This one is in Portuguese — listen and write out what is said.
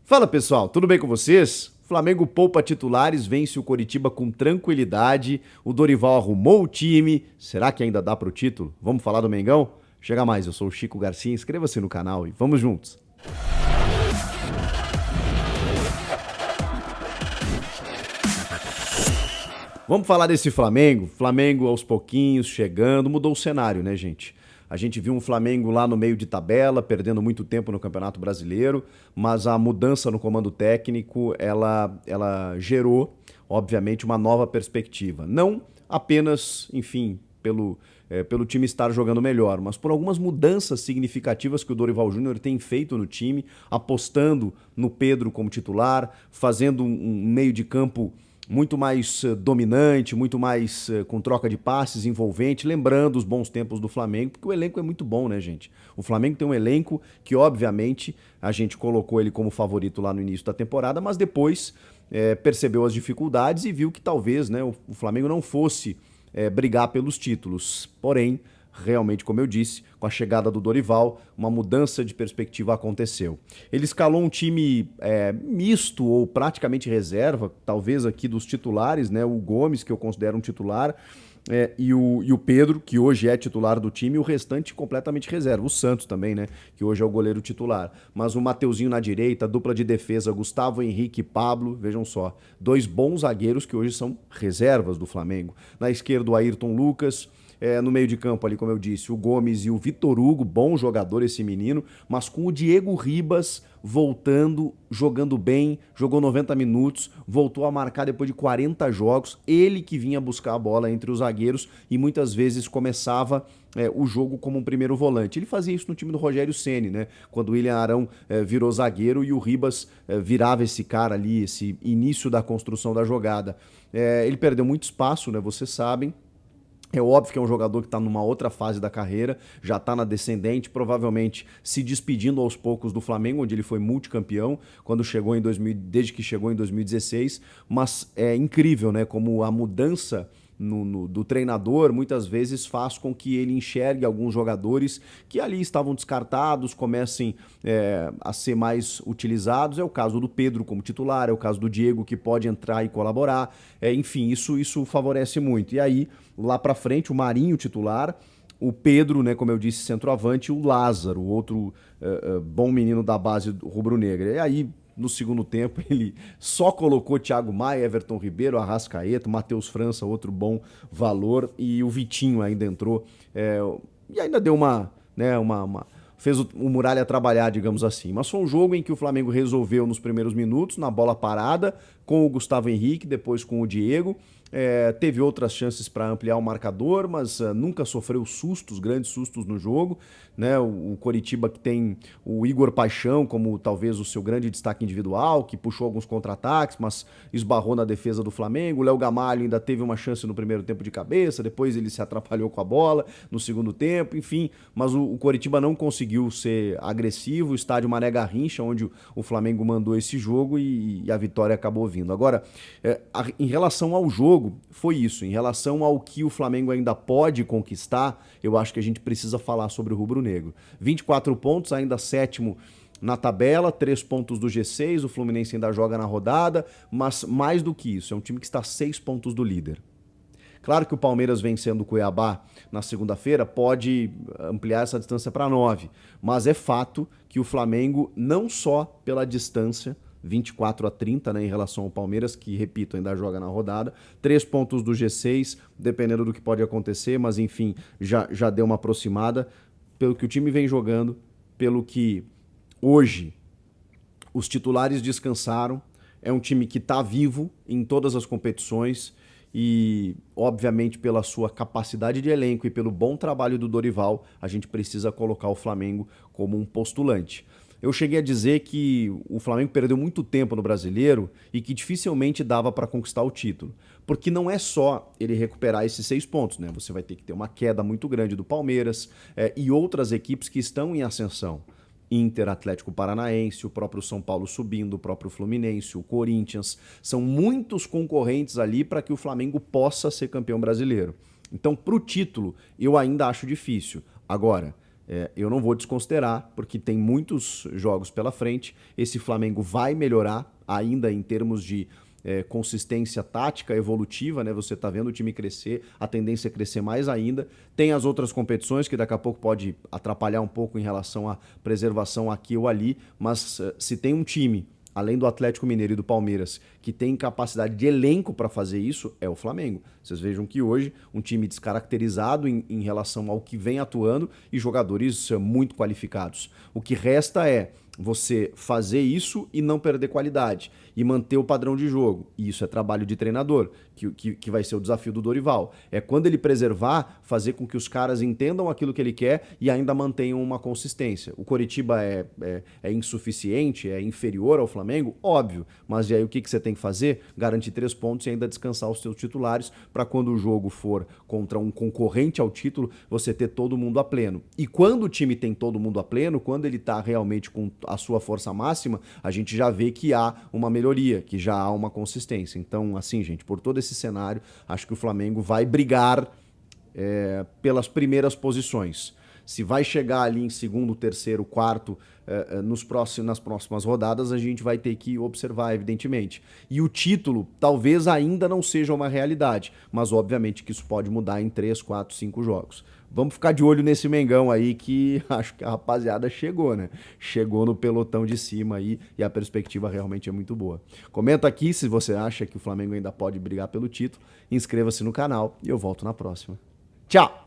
Fala pessoal, tudo bem com vocês? Flamengo poupa titulares, vence o Coritiba com tranquilidade. O Dorival arrumou o time. Será que ainda dá pro título? Vamos falar do Mengão? Chega mais, eu sou o Chico Garcia. Inscreva-se no canal e vamos juntos. Vamos falar desse Flamengo? Flamengo aos pouquinhos chegando, mudou o cenário, né, gente? A gente viu um Flamengo lá no meio de tabela, perdendo muito tempo no Campeonato Brasileiro, mas a mudança no comando técnico, ela gerou, obviamente, uma nova perspectiva. Não apenas, enfim, pelo time estar jogando melhor, mas por algumas mudanças significativas que o Dorival Júnior tem feito no time, apostando no Pedro como titular, fazendo um meio de campo muito mais dominante, muito mais com troca de passes, envolvente, lembrando os bons tempos do Flamengo, porque o elenco é muito bom, né, gente? O Flamengo tem um elenco que, obviamente, a gente colocou ele como favorito lá no início da temporada, mas depois percebeu as dificuldades e viu que talvez, né, o Flamengo não fosse brigar pelos títulos. Porém, realmente, como eu disse, com a chegada do Dorival, uma mudança de perspectiva aconteceu. Ele escalou um time misto ou praticamente reserva, talvez aqui dos titulares, né? O Gomes, que eu considero um titular, e o Pedro, que hoje é titular do time, e o restante completamente reserva. O Santos também, né? Que hoje é o goleiro titular. Mas o Mateuzinho na direita, dupla de defesa, Gustavo Henrique e Pablo, vejam só, dois bons zagueiros que hoje são reservas do Flamengo. Na esquerda, o Ayrton Lucas. No meio de campo ali, como eu disse, o Gomes e o Vitor Hugo, bom jogador esse menino, mas com o Diego Ribas voltando, jogando bem, jogou 90 minutos, voltou a marcar depois de 40 jogos, ele que vinha buscar a bola entre os zagueiros e muitas vezes começava o jogo como um primeiro volante. Ele fazia isso no time do Rogério Ceni, né? Quando o William Arão virou zagueiro e o Ribas virava esse cara ali, esse início da construção da jogada. Ele perdeu muito espaço, né? Vocês sabem. É óbvio que é um jogador que está numa outra fase da carreira, já está na descendente, provavelmente se despedindo aos poucos do Flamengo, onde ele foi multicampeão desde que chegou em 2016. Mas é incrível, né? Como a mudança do treinador muitas vezes faz com que ele enxergue alguns jogadores que ali estavam descartados, comecem a ser mais utilizados. É o caso do Pedro como titular, é o caso do Diego que pode entrar e colaborar. Enfim, isso favorece muito. E aí, lá pra frente, o Marinho titular, o Pedro, né, como eu disse, centroavante, e o Lázaro, outro bom menino da base rubro-negra. E aí, no segundo tempo, ele só colocou Thiago Maia, Everton Ribeiro, Arrascaeta, Matheus França, outro bom valor, e o Vitinho ainda entrou. E ainda deu fez o Muralha trabalhar, digamos assim. Mas foi um jogo em que o Flamengo resolveu nos primeiros minutos, na bola parada, com o Gustavo Henrique, depois com o Diego. Teve outras chances para ampliar o marcador, mas nunca sofreu grandes sustos no jogo, né? O Coritiba, que tem o Igor Paixão como talvez o seu grande destaque individual, que puxou alguns contra-ataques, mas esbarrou na defesa do Flamengo. O Léo Gamalho ainda teve uma chance no primeiro tempo de cabeça, depois ele se atrapalhou com a bola no segundo tempo, enfim, mas o Coritiba não conseguiu ser agressivo. O estádio Mané Garrincha, onde o Flamengo mandou esse jogo, e a vitória acabou vindo. Agora, em relação ao jogo, foi isso. Em relação ao que o Flamengo ainda pode conquistar, eu acho que a gente precisa falar sobre o rubro-negro. 24 pontos, ainda sétimo na tabela, 3 pontos do G6, o Fluminense ainda joga na rodada, mas mais do que isso, é um time que está a 6 pontos do líder. Claro que o Palmeiras vencendo o Cuiabá na segunda-feira pode ampliar essa distância para 9, mas é fato que o Flamengo, não só pela distância, 24-30, né, em relação ao Palmeiras, que, repito, ainda joga na rodada, 3 pontos do G6, dependendo do que pode acontecer, mas enfim, já deu uma aproximada, pelo que o time vem jogando, pelo que hoje os titulares descansaram. É um time que está vivo em todas as competições e, obviamente, pela sua capacidade de elenco e pelo bom trabalho do Dorival, a gente precisa colocar o Flamengo como um postulante. Eu cheguei a dizer que o Flamengo perdeu muito tempo no Brasileiro e que dificilmente dava para conquistar o título. Porque não é só ele recuperar esses 6 pontos, né? Você vai ter que ter uma queda muito grande do Palmeiras e outras equipes que estão em ascensão. Inter, Atlético Paranaense, o próprio São Paulo subindo, o próprio Fluminense, o Corinthians. São muitos concorrentes ali para que o Flamengo possa ser campeão brasileiro. Então, para o título, eu ainda acho difícil. Agora, Eu não vou desconsiderar, porque tem muitos jogos pela frente. Esse Flamengo vai melhorar ainda em termos de consistência tática, evolutiva, né? Você tá vendo o time crescer, a tendência é crescer mais ainda. Tem as outras competições que daqui a pouco pode atrapalhar um pouco em relação à preservação aqui ou ali, mas se tem um time, além do Atlético Mineiro e do Palmeiras, que tem capacidade de elenco para fazer isso, é o Flamengo. Vocês vejam que hoje um time descaracterizado em relação ao que vem atuando e jogadores muito qualificados. O que resta é você fazer isso e não perder qualidade e manter o padrão de jogo. E isso é trabalho de treinador, que vai ser o desafio do Dorival. É quando ele preservar, fazer com que os caras entendam aquilo que ele quer e ainda mantenham uma consistência. O Coritiba é insuficiente, é inferior ao Flamengo? Óbvio. Mas e aí o que você tem que fazer? Garantir 3 pontos e ainda descansar os seus titulares para quando o jogo for contra um concorrente ao título, você ter todo mundo a pleno. E quando o time tem todo mundo a pleno, quando ele está realmente com a sua força máxima, a gente já vê que há uma melhoria, que já há uma consistência. Então, assim, gente, por todo esse cenário, acho que o Flamengo vai brigar pelas primeiras posições. Se vai chegar ali em segundo, terceiro, quarto, nas próximas rodadas, a gente vai ter que observar, evidentemente. E o título talvez ainda não seja uma realidade, mas obviamente que isso pode mudar em 3, 4, 5 jogos. Vamos ficar de olho nesse Mengão aí, que acho que a rapaziada chegou, né? Chegou no pelotão de cima aí e a perspectiva realmente é muito boa. Comenta aqui se você acha que o Flamengo ainda pode brigar pelo título, inscreva-se no canal e eu volto na próxima. Tchau!